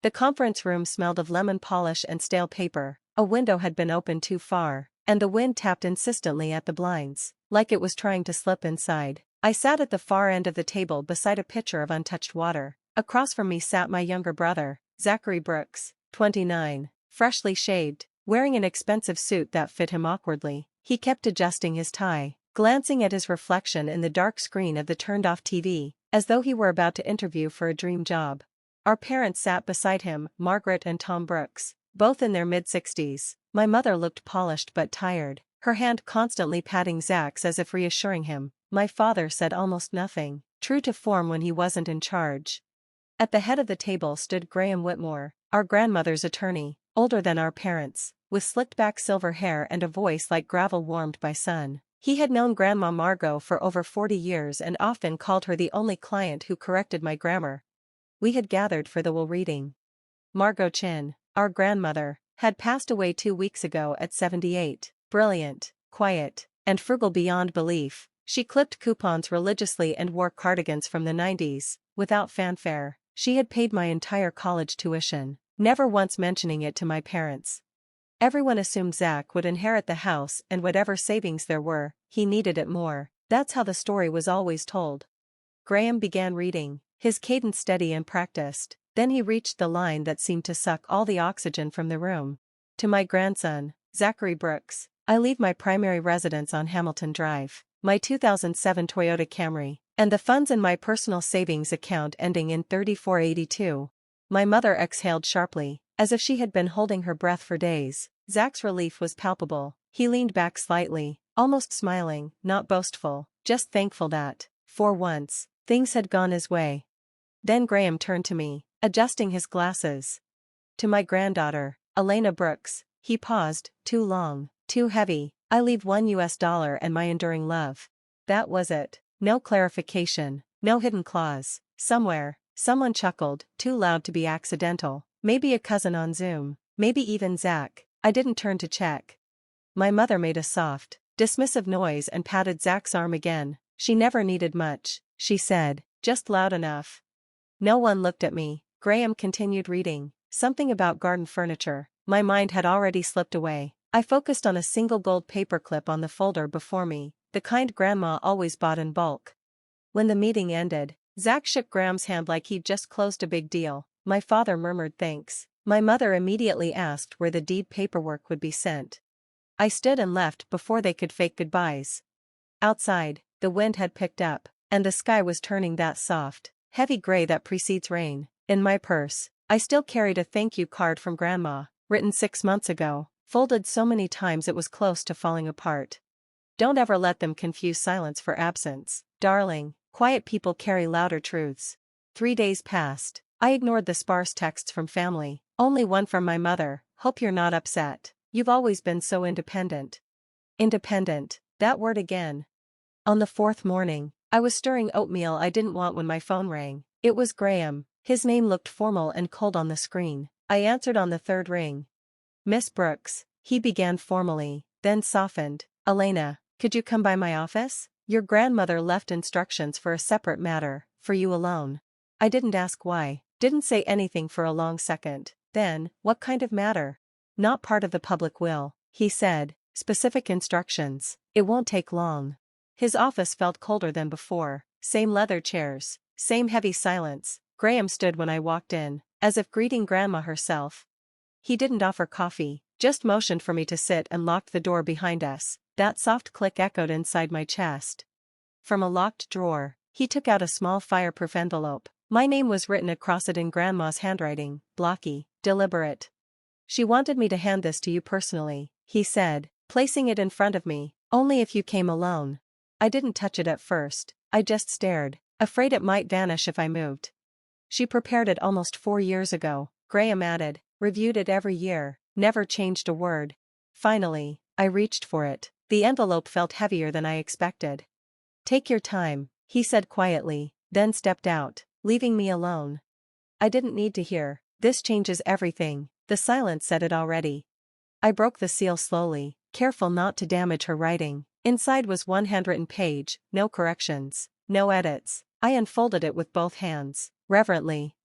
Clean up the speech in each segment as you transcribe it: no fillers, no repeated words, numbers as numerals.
The conference room smelled of lemon polish and stale paper. A window had been opened too far, and the wind tapped insistently at the blinds, like it was trying to slip inside. I sat at the far end of the table beside a pitcher of untouched water. Across from me sat my younger brother, Zachary Brooks, 29, freshly shaved, wearing an expensive suit that fit him awkwardly. He kept adjusting his tie, glancing at his reflection in the dark screen of the turned-off TV, as though he were about to interview for a dream job. Our parents sat beside him, Margaret and Tom Brooks, both in their mid-60s. My mother looked polished but tired, her hand constantly patting Zach's as if reassuring him. My father said almost nothing, true to form when he wasn't in charge. At the head of the table stood Graham Whitmore, our grandmother's attorney, older than our parents, with slicked-back silver hair and a voice like gravel warmed by sun. He had known Grandma Margot for over 40 years and often called her the only client who corrected my grammar. We had gathered for the will reading. Margot Chin, our grandmother, had passed away 2 weeks ago at 78. Brilliant, quiet, and frugal beyond belief, she clipped coupons religiously and wore cardigans from the 90s, without fanfare. She had paid my entire college tuition, never once mentioning it to my parents. Everyone assumed Zach would inherit the house, and whatever savings there were, he needed it more. That's how the story was always told. Graham began reading, his cadence steady and practiced. Then he reached the line that seemed to suck all the oxygen from the room. To my grandson, Zachary Brooks, I leave my primary residence on Hamilton Drive, my 2007 Toyota Camry, and the funds in my personal savings account ending in 3482. My mother exhaled sharply, as if she had been holding her breath for days. Zach's relief was palpable. He leaned back slightly, almost smiling, not boastful, just thankful that, for once, things had gone his way. Then Graham turned to me, adjusting his glasses. To my granddaughter, Elena Brooks, he paused, too long, too heavy. I leave $1 and my enduring love. That was it. No clarification, no hidden clause. Somewhere, someone chuckled, too loud to be accidental. Maybe a cousin on Zoom, maybe even Zach. I didn't turn to check. My mother made a soft, dismissive noise and patted Zach's arm again. She never needed much, she said, just loud enough. No one looked at me. Graham continued reading, something about garden furniture. My mind had already slipped away. I focused on a single gold paperclip on the folder before me, the kind Grandma always bought in bulk. When the meeting ended, Zach shook Graham's hand like he'd just closed a big deal. My father murmured thanks. My mother immediately asked where the deed paperwork would be sent. I stood and left before they could fake goodbyes. Outside, the wind had picked up, and the sky was turning that soft, heavy gray that precedes rain. In my purse, I still carried a thank you card from Grandma, written 6 months ago, folded so many times it was close to falling apart. Don't ever let them confuse silence for absence, darling. Quiet people carry louder truths. 3 days passed. I ignored the sparse texts from family, only one from my mother. Hope you're not upset. You've always been so independent. Independent, that word again. On the 4th morning, I was stirring oatmeal I didn't want when my phone rang. It was Graham. His name looked formal and cold on the screen. I answered on the 3rd ring. Miss Brooks, he began formally, then softened. Elena, could you come by my office? Your grandmother left instructions for a separate matter, for you alone. I didn't ask why, didn't say anything for a long second. Then, what kind of matter? Not part of the public will, he said, specific instructions. It won't take long. His office felt colder than before, same leather chairs, same heavy silence. Graham stood when I walked in, as if greeting Grandma herself. He didn't offer coffee, just motioned for me to sit and locked the door behind us. That soft click echoed inside my chest. From a locked drawer, he took out a small fireproof envelope. My name was written across it in Grandma's handwriting, blocky, deliberate. She wanted me to hand this to you personally, he said, placing it in front of me, only if you came alone. I didn't touch it at first, I just stared, afraid it might vanish if I moved. She prepared it almost 4 years ago, Graham added, reviewed it every year, never changed a word. Finally, I reached for it. The envelope felt heavier than I expected. Take your time, he said quietly, then stepped out, leaving me alone. I didn't need to hear, this changes everything. The silence said it already. I broke the seal slowly, careful not to damage her writing. Inside was one handwritten page, no corrections, no edits. I unfolded it with both hands, reverently.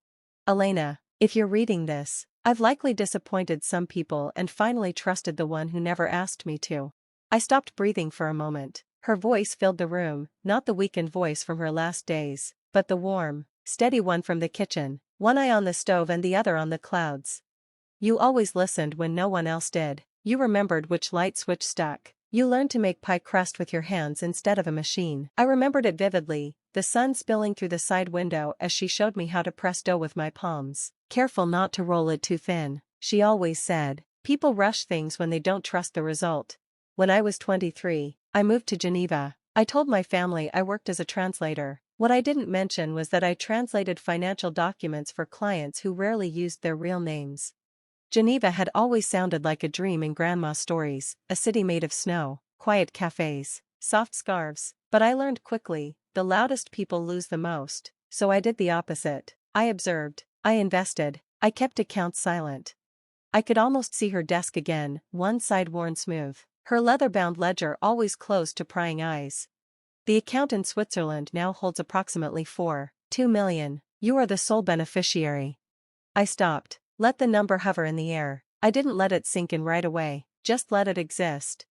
Elena, If you're reading this, I've likely disappointed some people and finally trusted the one who never asked me to. I stopped breathing for a moment. Her voice filled the room, not the weakened voice from her last days, but the warm, steady one from the kitchen, one eye on the stove and the other on the clouds. You always listened when no one else did. You remembered which light switch stuck. You learned to make pie crust with your hands instead of a machine. I remembered it vividly, the sun spilling through the side window as she showed me how to press dough with my palms. Careful not to roll it too thin, she always said. People rush things when they don't trust the result. When I was 23, I moved to Geneva. I told my family I worked as a translator. What I didn't mention was that I translated financial documents for clients who rarely used their real names. Geneva had always sounded like a dream in grandma's stories, a city made of snow, quiet cafes, soft scarves, but I learned quickly, the loudest people lose the most, so I did the opposite. I observed, I invested, I kept accounts silent. I could almost see her desk again, one side worn smooth, her leather-bound ledger always closed to prying eyes. The account in Switzerland now holds approximately 4.2 million. You are the sole beneficiary. I stopped. Let the number hover in the air. I didn't let it sink in right away, just let it exist.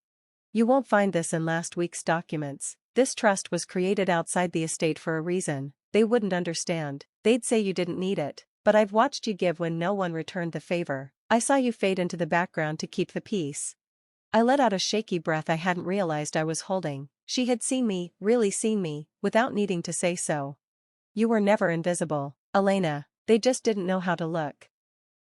You won't find this in last week's documents. This trust was created outside the estate for a reason. They wouldn't understand. They'd say you didn't need it. But I've watched you give when no one returned the favor. I saw you fade into the background to keep the peace. I let out a shaky breath I hadn't realized I was holding. She had seen me, really seen me, without needing to say so. You were never invisible, Elena. They just didn't know how to look.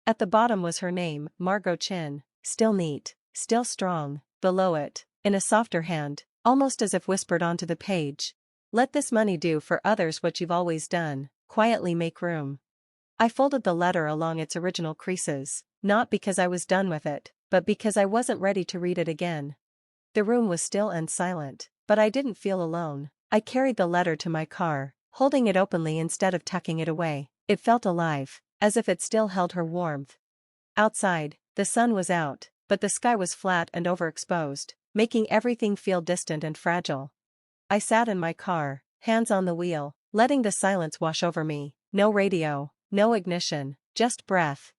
At the bottom was her name, Margot Chin, still neat, still strong. Below it, in a softer hand, almost as if whispered onto the page, let this money do for others what you've always done, quietly make room. I folded the letter along its original creases, not because I was done with it, but because I wasn't ready to read it again. The room was still and silent, but I didn't feel alone. I carried the letter to my car, holding it openly instead of tucking it away. It felt alive, as if it still held her warmth. Outside, the sun was out, but the sky was flat and overexposed, making everything feel distant and fragile. I sat in my car, hands on the wheel, letting the silence wash over me. No radio, no ignition, just breath.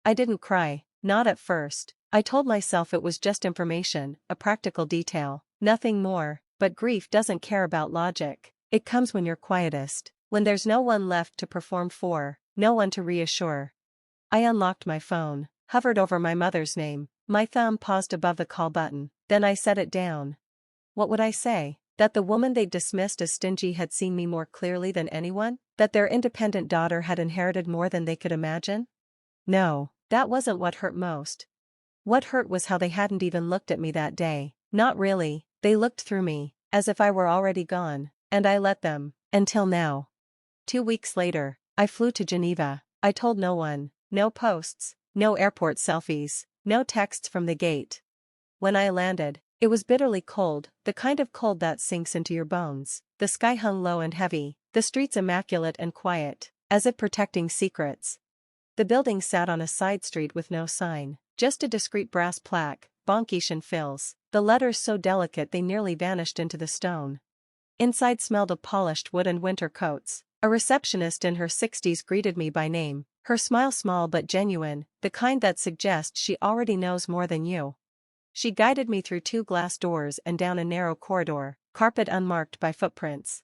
I didn't cry, not at first. I told myself it was just information, a practical detail, nothing more, but grief doesn't care about logic. It comes when you're quietest, when there's no one left to perform for, no one to reassure. I unlocked my phone, hovered over my mother's name, my thumb paused above the call button, then I set it down. What would I say? That the woman they'd dismissed as stingy had seen me more clearly than anyone? That their independent daughter had inherited more than they could imagine? No, that wasn't what hurt most. What hurt was how they hadn't even looked at me that day. Not really, they looked through me, as if I were already gone, and I let them, until now. 2 weeks later, I flew to Geneva. I told no one, no posts, no airport selfies, no texts from the gate. When I landed, it was bitterly cold, the kind of cold that sinks into your bones. The sky hung low and heavy, the streets immaculate and quiet, as if protecting secrets. The building sat on a side street with no sign, just a discreet brass plaque, Bonkish and Phil's, the letters so delicate they nearly vanished into the stone. Inside smelled of polished wood and winter coats. A receptionist in her 60s greeted me by name, her smile small but genuine, the kind that suggests she already knows more than you. She guided me through 2 glass doors and down a narrow corridor, carpet unmarked by footprints.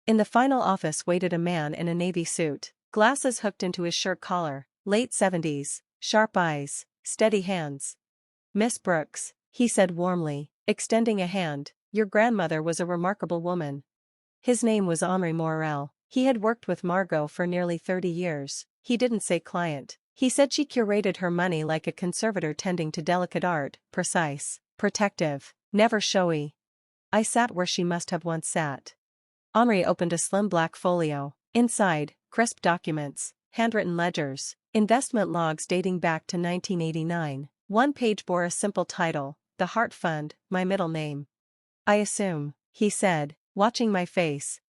In the final office waited a man in a navy suit, glasses hooked into his shirt collar, late 70s, sharp eyes, steady hands. Miss Brooks, he said warmly, extending a hand, your grandmother was a remarkable woman. His name was Henri Morel. He had worked with Margot for nearly 30 years. He didn't say client. He said she curated her money like a conservator tending to delicate art, precise, protective, never showy. I sat where she must have once sat. Henri opened a slim black folio. Inside, crisp documents, handwritten ledgers, investment logs dating back to 1989. One page bore a simple title, The Heart Fund, my middle name. I assume, he said, watching my face.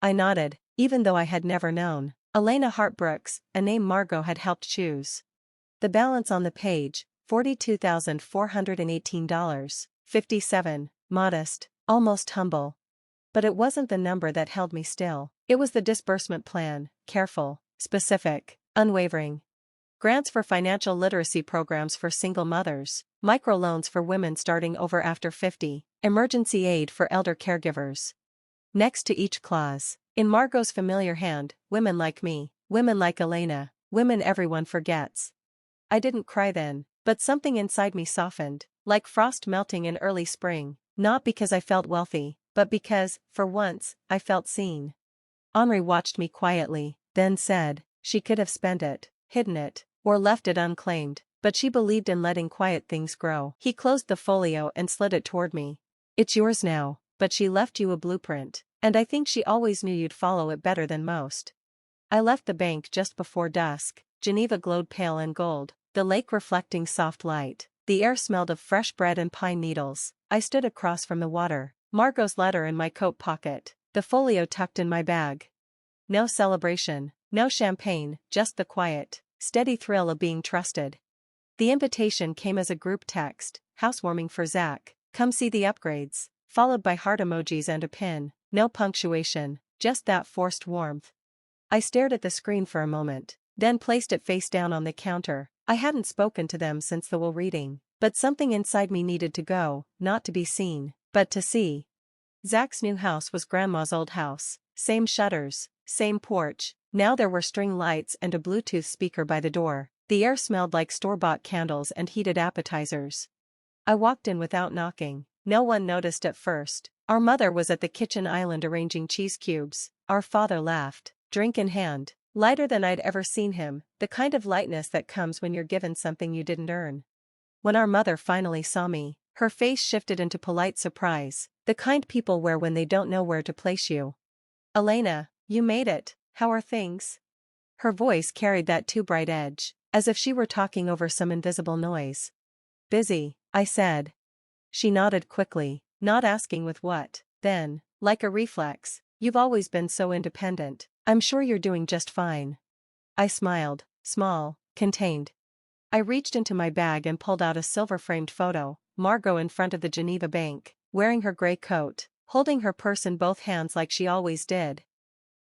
I nodded, even though I had never known. Elena Hart Brooks, a name Margot had helped choose. The balance on the page, $42,418.57, modest, almost humble. But it wasn't the number that held me still. It was the disbursement plan, careful, specific, unwavering. grants for financial literacy programs for single mothers, microloans for women starting over after 50, emergency aid for elder caregivers. Next to each clause, in Margot's familiar hand, women like me, women like Elena, women everyone forgets. I didn't cry then, but something inside me softened, like frost melting in early spring, not because I felt wealthy, but because, for once, I felt seen. Henri watched me quietly, then said, she could have spent it, hidden it, or left it unclaimed, but she believed in letting quiet things grow. He closed the folio and slid it toward me. It's yours now, but she left you a blueprint, and I think she always knew you'd follow it better than most. I left the bank just before dusk. Geneva glowed pale and gold, the lake reflecting soft light. The air smelled of fresh bread and pine needles. I stood across from the water, Margot's letter in my coat pocket, the folio tucked in my bag. No celebration, no champagne, just the quiet, steady thrill of being trusted. The invitation came as a group text, housewarming for Zach, come see the upgrades, followed by heart emojis and a pin, no punctuation, just that forced warmth. I stared at the screen for a moment, then placed it face down on the counter. I hadn't spoken to them since the will reading, but something inside me needed to go, not to be seen, but to see. Zach's new house was Grandma's old house, same shutters, same porch. Now there were string lights and a Bluetooth speaker by the door. The air smelled like store-bought candles and heated appetizers. I walked in without knocking. No one noticed at first. Our mother was at the kitchen island arranging cheese cubes. Our father laughed, drink in hand, lighter than I'd ever seen him, the kind of lightness that comes when you're given something you didn't earn. When our mother finally saw me, her face shifted into polite surprise, the kind people wear when they don't know where to place you. Elena, you made it, how are things? Her voice carried that too bright edge, as if she were talking over some invisible noise. Busy, I said. She nodded quickly, not asking with what. Then, like a reflex, you've always been so independent, I'm sure you're doing just fine. I smiled, small, contained. I reached into my bag and pulled out a silver-framed photo, Margot in front of the Geneva bank, wearing her gray coat, holding her purse in both hands like she always did.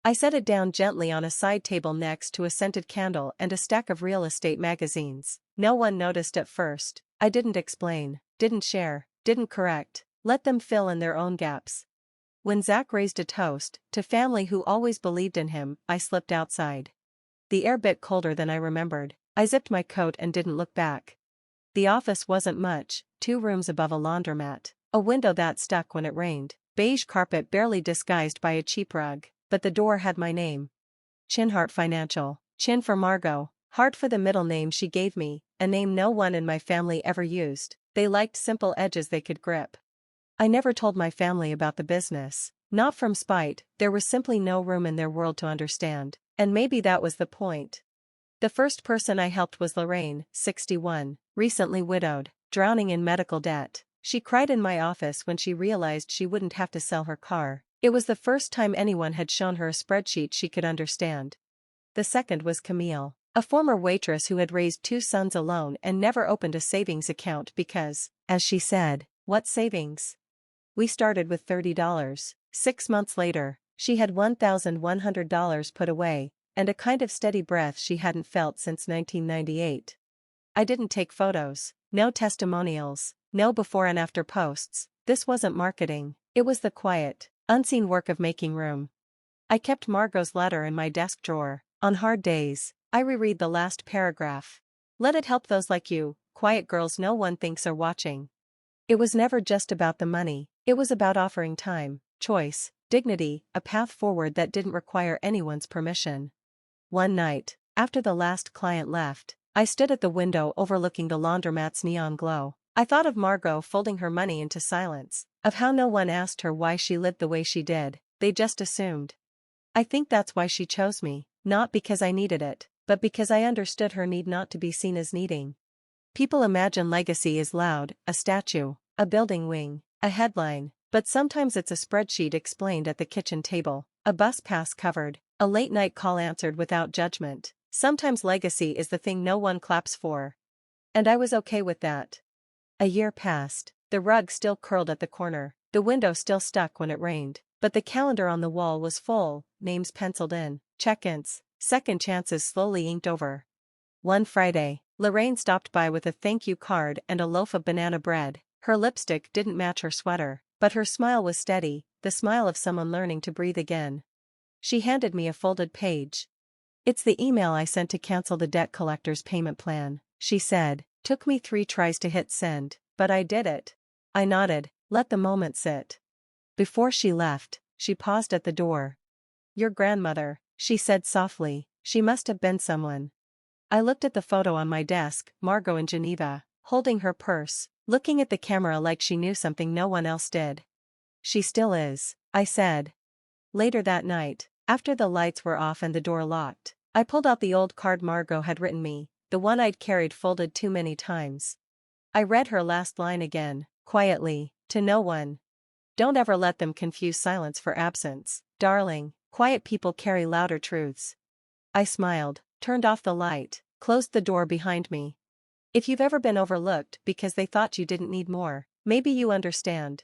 I set it down gently on a side table next to a scented candle and a stack of real estate magazines. No one noticed at first. I didn't explain, didn't share, didn't correct, let them fill in their own gaps. When Zach raised a toast, to family who always believed in him, I slipped outside. The air bit colder than I remembered. I zipped my coat and didn't look back. The office wasn't much, 2 rooms above a laundromat, a window that stuck when it rained, beige carpet barely disguised by a cheap rug. But the door had my name. Chinhart Financial, Chin for Margot, Hart for the middle name she gave me, a name no one in my family ever used. They liked simple edges they could grip. I never told my family about the business, not from spite, there was simply no room in their world to understand, and maybe that was the point. The first person I helped was Lorraine, 61, recently widowed, drowning in medical debt. She cried in my office when she realized she wouldn't have to sell her car. It was the first time anyone had shown her a spreadsheet she could understand. The second was Camille, a former waitress who had raised 2 sons alone and never opened a savings account because, as she said, what savings? We started with $30. 6 months later, she had $1,100 put away, and a kind of steady breath she hadn't felt since 1998. I didn't take photos, no testimonials, no before and after posts. This wasn't marketing, it was the quiet, unseen work of making room. I kept Margot's letter in my desk drawer. On hard days, I reread the last paragraph. Let it help those like you, quiet girls no one thinks are watching. It was never just about the money, it was about offering time, choice, dignity, a path forward that didn't require anyone's permission. One night, after the last client left, I stood at the window overlooking the laundromat's neon glow. I thought of Margot folding her money into silence, of how no one asked her why she lived the way she did, they just assumed. I think that's why she chose me, not because I needed it, but because I understood her need not to be seen as needing. People imagine legacy is loud, a statue, a building wing, a headline, but sometimes it's a spreadsheet explained at the kitchen table, a bus pass covered, a late-night call answered without judgment. Sometimes legacy is the thing no one claps for. And I was okay with that. A year passed, the rug still curled at the corner, the window still stuck when it rained, but the calendar on the wall was full, names penciled in, check-ins, second chances slowly inked over. One Friday, Lorraine stopped by with a thank you card and a loaf of banana bread. Her lipstick didn't match her sweater, but her smile was steady, the smile of someone learning to breathe again. She handed me a folded page. "It's the email I sent to cancel the debt collector's payment plan," she said. "Took me 3 tries to hit send, but I did it." I nodded, let the moment sit. Before she left, she paused at the door. "Your grandmother," she said softly, "she must have been someone." I looked at the photo on my desk, Margot in Geneva, holding her purse, looking at the camera like she knew something no one else did. "She still is," I said. Later that night, after the lights were off and the door locked, I pulled out the old card Margot had written me, the one I'd carried folded too many times. I read her last line again, quietly, to no one. "Don't ever let them confuse silence for absence, darling. Quiet people carry louder truths." I smiled, turned off the light, closed the door behind me. If you've ever been overlooked because they thought you didn't need more, maybe you understand.